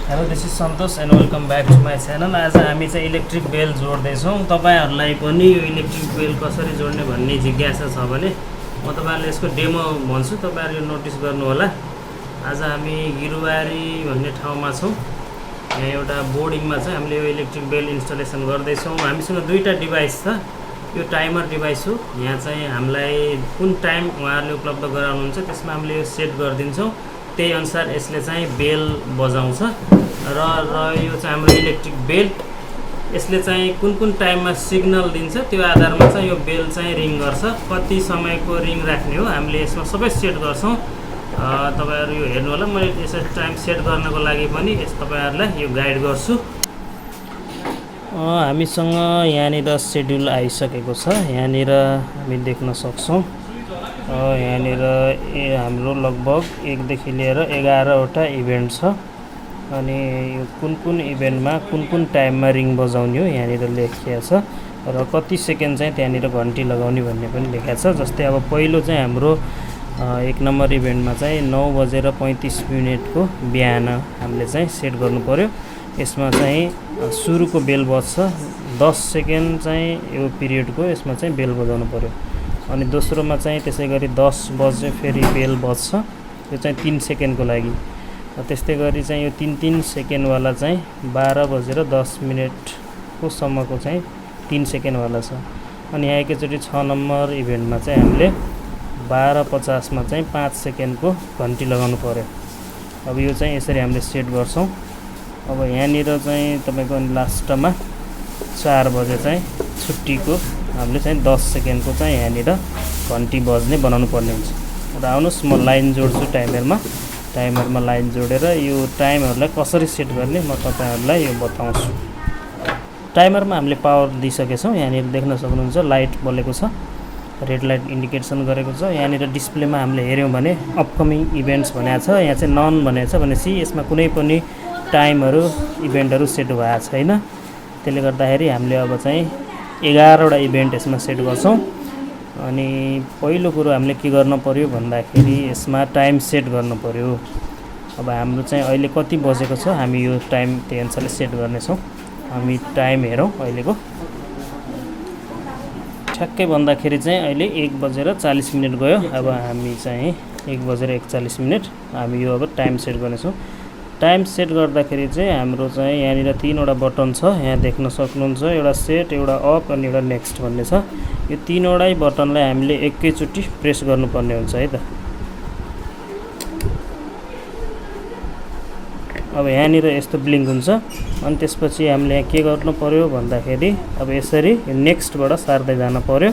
Hello, this is Santosh and welcome back to my channel. आज हामी चाहिँ electric बेल जोड्दैछौँ। तपाईहरुलाई पनि यो इलेक्ट्रिक बेल कसरी जोड्ने भन्ने जिज्ञासा छ भने म तपाईहरुलाई यसको डेमो भन्छु। तपाईहरु यो नोटिस गर्नु होला। आज हामी गिरुवारी भन्ने ठाउँमा छौँ। यहाँ एउटा बोर्डिङमा चाहिँ हामीले यो इलेक्ट्रिक बेल इन्स्टलेसन गर्दैछौँ। हामीसँग दुईटा डिभाइस छ। यो टाइमर डिभाइस हो। यहाँ चाहिँ हामीलाई कुन टाइम उहाँहरुले उपलब्ध गराउनुहुन्छ त्यसमा हामीले यो सेट गर्दिन्छौँ। त्यही अनुसार यसले चाहिँ बेल बजाउँछ र यो चाहिँ हाम्रो इलेक्ट्रिक बेल यसले चाहिँ कुन टाइममा सिग्नल दिन्छ त्यो आधारमा चाहिँ यो बेल चाहिँ रिङ गर्छ। कति समयको रिङ राख्ने हो हामीले यसमा सबै सेट गर्छौँ। तपाईहरु यो हेर्नु होला। मैले यसरी टाइम सेट गर्नको लागि पनि तपाईहरुलाई यो गाइड गर्छु। हामीसँग यहाँनिर शेड्युल आइसकेको छ। यहाँनिर हामी देख्न सक्छौँ। यहाँनिर हाम्रो लगभग 1 देखि लिएर 11 वटा इभेन्ट छ। अनि यो कुन इभेन्टमा कुन टाइममा रिङ बजाउने हो यहाँनिर लेखिएको छ र कति सेकेन्ड चाहिँ त्यहाँनिर घन्टी लगाउने भन्ने पनि लेखेको छ। जस्तै अब पहिलो चाहिँ हाम्रो 1 नम्बर इभेन्टमा चाहिँ 9:35 को बिहान हामीले चाहिँ सेट गर्नु पर्यो। यसमा चाहिँ सुरुको बेल बज्छ। 10 सेकेन्ड चाहिँ यो पिरियडको यसमा चाहिँ बेल बजाउनु पर्यो। अनि दोस्रोमा चाहिँ त्यसै गरी 10 बजे फेरि बेल बज्छ। यो चाहिँ 3 सेकेन्डको लागि। त्यस्तै गरी चाहिँ यो 3 सेकेन्ड वाला चाहिँ 12:10 को सम्मको चाहिँ 3 सेकेन्ड वाला छ। अनि यहाँ एकैचोटि 6 नम्बर इभेन्टमा चाहिँ हामीले 12:50 मा चाहिँ 5 सेकेन्डको घन्टी लगाउनु पर्यो। अब यो चाहिँ यसरी हामीले सेट गर्छौँ। अब यहाँनिर चाहिँ तपाईको लास्टमा 4 बजे चाहिँ छुट्टीको हामीले चाहिँ 10 सेकेन्डको चाहिँ यहाँनिर घन्टी बज्ने बनाउनु पर्ने हुन्छ। र आउनुस् म लाइन जोड्छु टाइमरमा लाइन जोडेर यो टाइमहरुलाई कसरी सेट गर्ने म तपाईहरुलाई यो बताउँछु। टाइमरमा हामीले पावर दिइसकेका छौं। यहाँनिर देख्न सक्नुहुन्छ लाइट बलेको छ। रेड लाइट इन्डिकेसन गरेको छ। यहाँनिर डिस्प्लेमा हामीले हेर्यौं भने अपकमिङ इभेन्ट्स भनेको छ। यहाँ चाहिँ नन भनेको छ भनेपछि यसमा कुनै पनि टाइमहरु इभेन्टहरु सेट भएको छैन। त्यसले गर्दाखेरि हामीले अब चाहिँ 11 वटा इभेन्ट यसमा सेट गर्छौं। अनि पहिलो कुरो हामीले के गर्न पर्यो भन्दाखेरि यसमा टाइम सेट गर्नु पर्यो। अब हाम्रो चाहिँ अहिले कति बजेको छ हामी यो टाइम त्यही अनुसारले सेट गर्ने छौं। हामी टाइम हेरौं अहिलेको। ठ्याक्कै भन्दाखेरि चाहिँ अहिले 1:40 गयो। अब हामी चाहिँ 1:41 हामी यो अब टाइम सेट गर्ने छौं। टाइम सेट गर्दाखेरि चाहिँ हाम्रो चाहिँ यहाँनिर 3 वटा बटन छ। यहाँ देख्न सक्नुहुन्छ एउटा सेट, एउटा अफ अनि एउटा नेक्स्ट भन्ने छ। यो 3 वटै बटनलाई हामीले एकैचोटी प्रेस गर्नुपर्ने हुन्छ है त। अब यहाँनिर यस्तो ब्लिङ्क हुन्छ। अनि त्यसपछि हामीले यहाँ के गर्नु पर्यो भन्दाखेरि अब यसरी यो नेक्स्टबाट सार्दै जान पर्यो।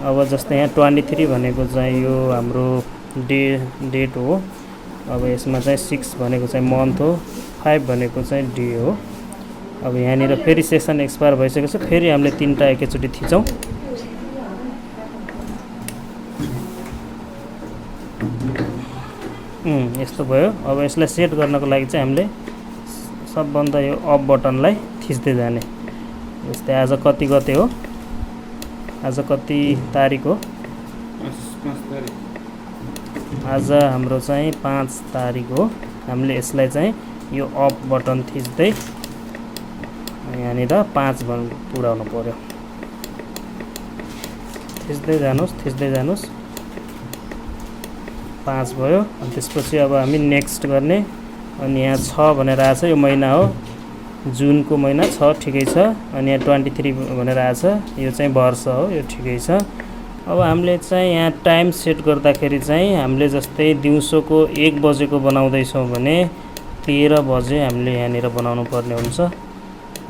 अब जस्तै यहाँ 23 भनेको चाहिँ यो हाम्रो डेट हो। अब यसमा चाहिँ 6 भनेको चाहिँ मन्थ हो। 5 भनेको चाहिँ डे हो। अब यहाँनिर फेरि सेसन एक्सपायर भइसकेको छ। फेरि हामीले 3टा एकैचोटी थिचौं। यस्तो भयो। अब यसलाई सेट गर्नको लागि चाहिँ हामीले सबभन्दा यो अफ बटनलाई थिच्दै जाने। जस्तै आज कति गते हो, आज कति तारिक हो, आज हाम्रो चाहिँ 5 तारिक हो। हामीले यसलाई चाहिँ यो अफ बटन थिच्दै यहाँनिर 5 पुर्याउनु पर्यो। थिच्दै जानुस् 5 भयो। अनि त्यसपछि अब हामी नेक्स्ट गर्ने। अनि यहाँ 6 भनेर आछ। यो महिना हो, जुनको महिना 6 ठिकै छ। अनि यहाँ 23 भनेर आछ। यो चाहिँ वर्ष हो, यो ठिकै छ। अब हामीले चाहिँ यहाँ टाइम सेट गर्दाखेरि चाहिँ हामीले जस्तै दिउँसोको 1 बजेको बनाउँदै छौं भने 13 बजे हामीले यहाँनिर बनाउनु पर्ने हुन्छ।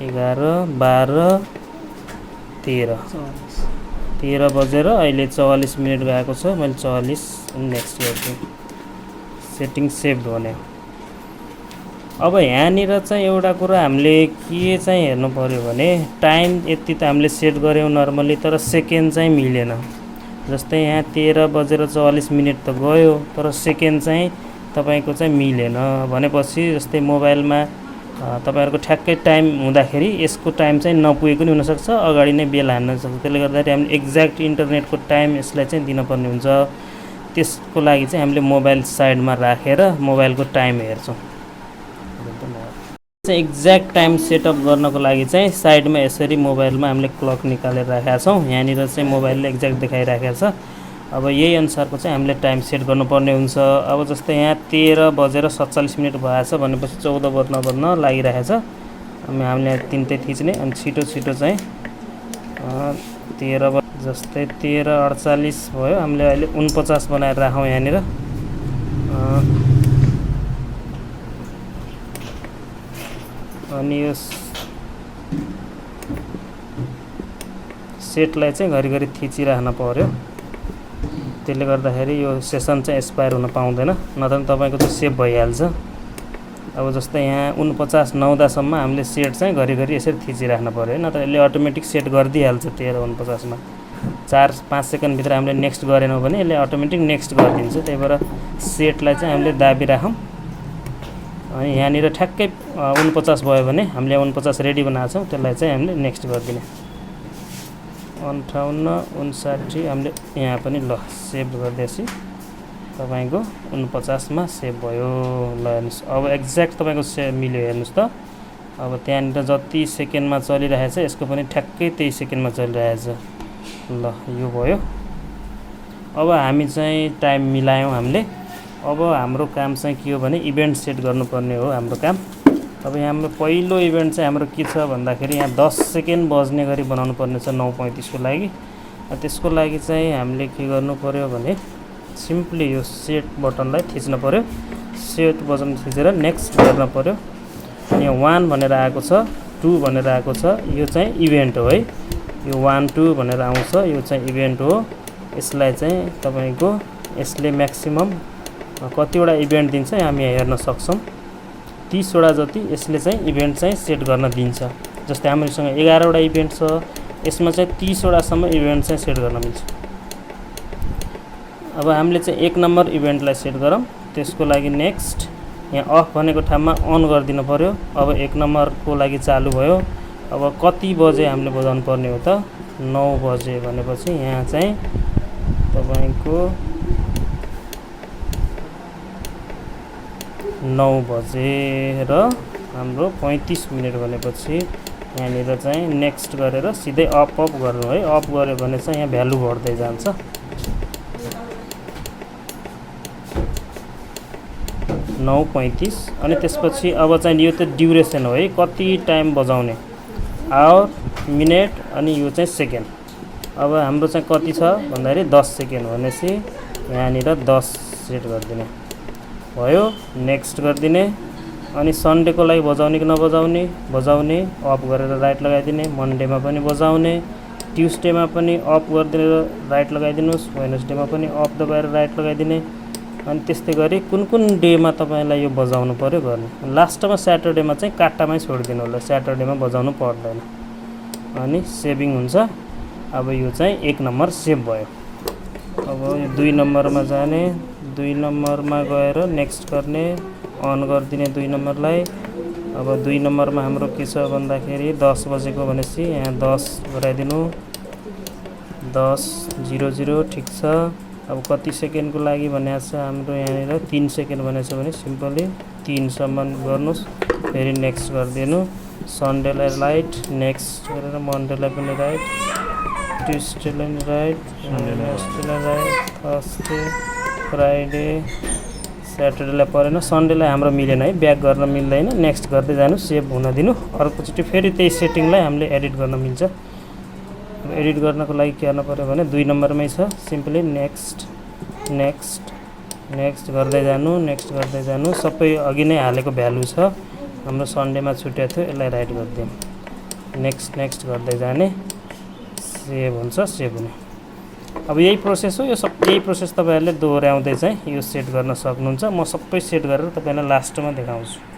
11 12 13 बजेर अहिले 44 मिनेट गएको छ। मैले 44 नेक्स्ट गर्छु। सेटिङ सेभ भने। अब यहाँनिर चाहिँ एउटा कुरा हामीले के चाहिँ हेर्नु पर्यो भने टाइम यति त हामीले सेट गर्यौं नर्मली, तर सेकेन्ड चाहिँ मिलेन। जस्तै यहाँ 13:44 त गयो, तर सेकेन्ड चाहिँ तपाईको चाहिँ मिलेन भनेपछि जस्तै मोबाइलमा तपाईहरुको ठ्याक्कै टाइम हुँदाखेरि यसको टाइम चाहिँ नपुगेको नि हुन सक्छ, अगाडि नै बेल हान्न सक्छ। त्यसले गर्दाखेरि हामीले एक्ज्याक्ट इन्टरनेटको टाइम यसलाई चाहिँ दिन पर्ने हुन्छ। त्यसको लागि चाहिँ हामीले मोबाइल साइडमा राखेर मोबाइलको टाइम हेर्छौं। चाहिँ एक्ज्याक्ट टाइम सेटअप गर्नको लागि चाहिँ साइडमा यसरी मोबाइलमा हामीले क्लक निकालेर राखेका छौँ। यहाँनिर चाहिँ मोबाइलले एक्ज्याक्ट देखाइराखेको छ। अब यही अनुसारको चाहिँ हामीले टाइम सेट गर्नुपर्ने हुन्छ। अब जस्तै यहाँ 13:47 भएछ भनेपछि 14 बज्न लागिरहेछ। हामीले 3 थिच्ने अनि छिटो चाहिँ 13 जस्तै 13:48 भयो। हामीले अहिले 49 बनाएर राखौँ यहाँनिर। अनि यो सेटलाई चाहिँ घरिघरि थिचिराख्न पर्यो। त्यसले गर्दाखेरि यो सेसन चाहिँ एक्सपायर हुन पाउँदैन, नत्र तपाईको चाहिँ सेभ भइहाल्छ। अब जस्तै यहाँ 49 नहुँदासम्म हामीले सेट चाहिँ घरिघरि यसरी थिचिराख्न पर्यो, नत्र यसले अटोमेटिक सेट गरिदिइहाल्छ। 13:49 मा 4-5 सेकेन्ड भित्र हामीले नेक्स्ट गरेनौँ भने यसले अटोमेटिक नेक्स्ट गरिदिन्छ। त्यही भएर सेटलाई चाहिँ हामीले दाबिराखौँ। अनि यहाँनिर ठ्याक्कै 49 भयो भने हामीले 49 रेडी बनाएको छौँ, त्यसलाई चाहिँ हामीले नेक्स्ट गरिदिने। 58-59 हामीले यहाँ पनि ल सेभ गरिदिएपछि तपाईको 49 मा सेभ भयो। ल हेर्नुहोस्, अब एक्ज्याक्ट तपाईको मिल्यो। हेर्नुहोस् त, अब त्यहाँनिर जति सेकेन्डमा चलिरहेछ यसको पनि ठ्याक्कै त्यही सेकेन्डमा चलिरहेछ। ल यो भयो। अब हामी चाहिँ टाइम मिलायौँ हामीले। अब हाम्रो काम चाहिँ के हो भने इभेन्ट सेट गर्नुपर्ने हो हाम्रो काम। अब यहाँ हाम्रो पहिलो इभेन्ट चाहिँ हाम्रो के छ भन्दाखेरि यहाँ 10 सेकेन्ड बज्ने गरी बनाउनु पर्ने छ 9:35 को लागि। त्यसको लागि चाहिँ हामीले के गर्नु पर्यो भने सिम्पली यो सेट बटनलाई थिच्न पर्यो। सेट बटन थिचेर नेक्स्ट गर्न पर्यो। अनि यहाँ 1 भनेर आएको छ, 2 भनेर आएको छ, यो चाहिँ इभेन्ट हो है। यो 1 2 भनेर आउँछ, यो चाहिँ इभेन्ट हो। यसलाई चाहिँ तपाईको यसले म्याक्सिमम कतिवटा इभेन्ट दिन्छ हामी हेर्न सक्छौँ। 30 वटा जति यसले चाहिँ इभेन्ट चाहिँ सेट गर्न दिन्छ। जस्तै हामीसँग 11 वटा इभेन्ट छ, यसमा चाहिँ 30 वटासम्म इभेन्ट चाहिँ सेट गर्न मिल्छ। अब हामीले चाहिँ 1 नम्बर इभेन्टलाई सेट गरौँ। त्यसको लागि नेक्स्ट यहाँ अफ भनेको ठाउँमा अन गरिदिनु पर्यो। अब 1 नम्बरको लागि चालु भयो। अब कति बजे हामीले बजाउनु पर्ने हो त 9 बजे भनेपछि यहाँ चाहिँ तपाईको 9 बजे र हाम्रो 35 मिनेट भनेपछि यहाँनिर चाहिँ नेक्स्ट गरेर सिधै अप गर्नु है। अफ गर्यो भने चाहिँ यहाँ भ्यालु बढ्दै जान्छ। 9:35 अनि त्यसपछि अब चाहिँ यो त ड्युरेसन हो है, कति टाइम बजाउने, आवर, मिनेट अनि यो चाहिँ सेकेन्ड। अब हाम्रो चाहिँ कति छ भन्दाखेरि 10 सेकेन्ड भनेपछि यहाँनिर 10 सेट गरिदिने भयो। नेक्स्ट गरिदिने। अनि सन्डेको लागि बजाउने कि नबजाउने, बजाउने, अफ गरेर राइट लगाइदिने। मन्डेमा पनि बजाउने, ट्युसडेमा पनि अफ गरिदिएर राइट लगाइदिनुहोस्, वेडनेसडेमा पनि अफ दबाएर राइट लगाइदिने। अनि त्यस्तै गरी कुन कुन डेमा तपाईलाई यो बजाउनु पर्यो गर्ने। लास्टमा स्याटरडेमा चाहिँ काट्टामै छोडिदिनु होला, स्याटरडेमा बजाउनु पर्दैन। अनि सेभिङ हुन्छ। अब यो चाहिँ 1 नम्बर सेभ भयो। अब यो 2 नम्बरमा जाने, 2 नम्बरमा गएर नेक्स्ट गर्ने, अन गरिदिने 2 नम्बरलाई। अब 2 नम्बरमा हाम्रो के छ भन्दाखेरि 10 बजेको भनेपछि यहाँ 10 गराइदिनु, 10:00 ठिक छ। अब कति सेकेन्डको लागि भनेको छ हाम्रो यहाँनिर 3 सेकेन्ड भनेको छ भने सिम्पली 3 सम्म गर्नुहोस्, फेरि नेक्स्ट गरिदिनु। सन्डेलाई राइट, नेक्स्ट गरेर मन्डेलाई पनि राइट, ट्युसडेलाई राइट, वेडनेसडेलाई राइट, थर्सडे, फ्राइडे, स्याटरडेलाई परेन, सन्डेलाई हाम्रो मिलेन है, ब्याक गर्न मिल्दैन। नेक्स्ट गर्दै जानु, सेभ हुन दिनु। अर्कोचोटि फेरि त्यही सेटिङलाई हामीले एडिट गर्न मिल्छ। अब एडिट गर्नको लागि के गर्नु पर्यो भने 2 नम्बरमै छ, सिम्पली नेक्स्ट नेक्स्ट नेक्स्ट गर्दै जानु, नेक्स्ट गर्दै जानु। सबै अघि नै हालेको भ्यालु छ, हाम्रो सन्डेमा छुटेको थियो, यसलाई राइट गरिदिउँ। नेक्स्ट नेक्स्ट गर्दै जाने, सेभ हुन्छ, सेभ हुने। अब यही प्रोसेस हो, यो सबै प्रोसेस तपाईहरुले दोहोर्याउँदै चाहिँ यो सेट गर्न सक्नुहुन्छ। म सबै सेट गरेर तपाईलाई लास्टमा देखाउँछु।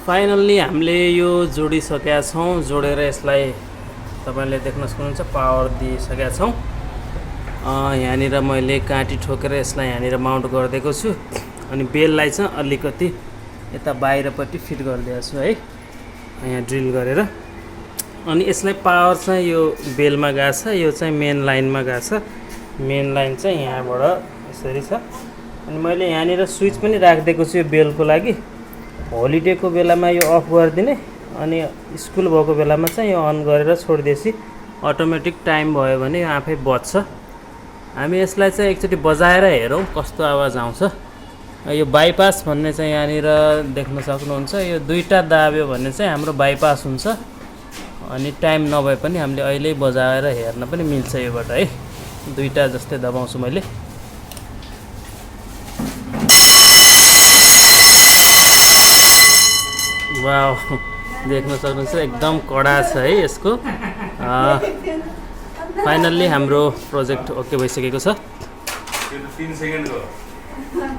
फाइनल्ली हामीले यो जोडिसकेका छौँ। जोडेर यसलाई तपाईँले देख्न सक्नुहुन्छ पावर दिइसकेका छौँ। यहाँनिर मैले काँटी ठोकेर यसलाई यहाँनिर माउन्ट गरिदिएको छु। अनि बेललाई चाहिँ अलिकति यता बाहिरपट्टि फिट गरिदिएको छु है, यहाँ ड्रिल गरेर। अनि यसलाई पावर चाहिँ यो बेलमा गएको छ, यो चाहिँ मेन लाइनमा गएको छ। मेन लाइन चाहिँ यहाँबाट यसरी छ। अनि मैले यहाँनिर स्विच पनि राखिदिएको छु यो बेलको लागि। होलिडेको बेलामा यो अफ गरिदिने, अनि स्कुल भएको बेलामा चाहिँ यो अन गरेर छोडिदिएपछि अटोमेटिक टाइम भयो भने यो आफै बज्छ। हामी यसलाई चाहिँ एकचोटि बजाएर हेरौँ कस्तो आवाज आउँछ। यो बाइपास भन्ने चाहिँ यहाँनिर देख्न सक्नुहुन्छ। यो दुईटा दाब्यो भने चाहिँ हाम्रो बाइपास हुन्छ। अनि टाइम नभए पनि हामीले अहिले बजाएर हेर्न पनि मिल्छ योबाट है। दुईटा जस्तै दबाउँछु मैले। वाउ, देख्न सक्नुहुन्छ एकदम कडा छ है यसको। फाइनल्ली हाम्रो प्रोजेक्ट ओके भइसकेको छ।